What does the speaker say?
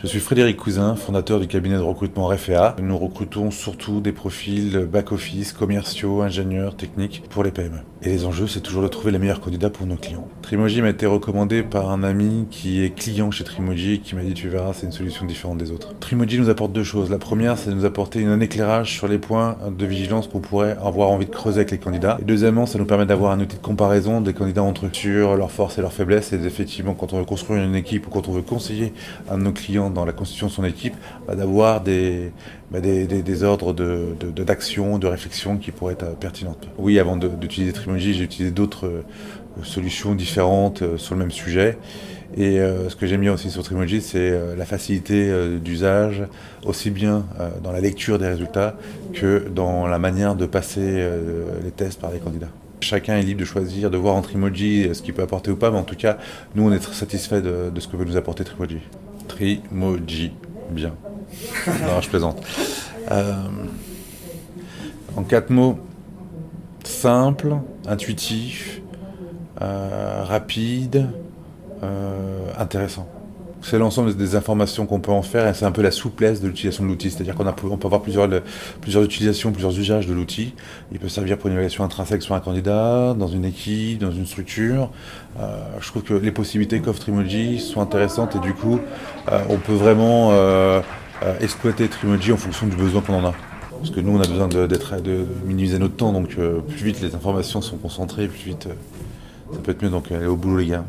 Je suis Frédéric Cousin, fondateur du cabinet de recrutement RFA. Nous recrutons surtout des profils back-office, commerciaux, ingénieurs, techniques pour les PME. Et les enjeux, c'est toujours de trouver les meilleurs candidats pour nos clients. Trimoji m'a été recommandé par un ami qui est client chez Trimoji et qui m'a dit tu verras, c'est une solution différente des autres. Trimoji nous apporte deux choses. La première, c'est de nous apporter un éclairage sur les points de vigilance qu'on pourrait avoir envie de creuser avec les candidats. Et deuxièmement, ça nous permet d'avoir un outil de comparaison des candidats entre eux sur leurs forces et leurs faiblesses. Et effectivement, quand on veut construire une équipe ou quand on veut conseiller un de nos clients dans la constitution de son équipe, d'avoir des ordres d'action, de réflexion qui pourraient être pertinentes. Oui, avant d'utiliser Trimoji, j'ai utilisé d'autres solutions différentes sur le même sujet. Et ce que j'aime bien aussi sur Trimoji, c'est la facilité d'usage, aussi bien dans la lecture des résultats que dans la manière de passer les tests par les candidats. Chacun est libre de choisir, de voir en Trimoji ce qu'il peut apporter ou pas, mais en tout cas, nous, on est très satisfaits de ce que peut nous apporter Trimoji. Trimoji, bien. Non, je plaisante. En 4 mots, simple, intuitif, rapide, intéressant. C'est l'ensemble des informations qu'on peut en faire et c'est un peu la souplesse de l'utilisation de l'outil. C'est-à-dire on peut avoir plusieurs utilisations, plusieurs usages de l'outil. Il peut servir pour une évaluation intrinsèque sur un candidat, dans une équipe, dans une structure. Je trouve que les possibilités qu'offre Trimoji sont intéressantes et du coup, on peut vraiment exploiter Trimoji en fonction du besoin qu'on en a. Parce que nous, on a besoin de minimiser notre temps, donc plus vite les informations sont concentrées, plus vite ça peut être mieux. Donc allez au boulot les gars.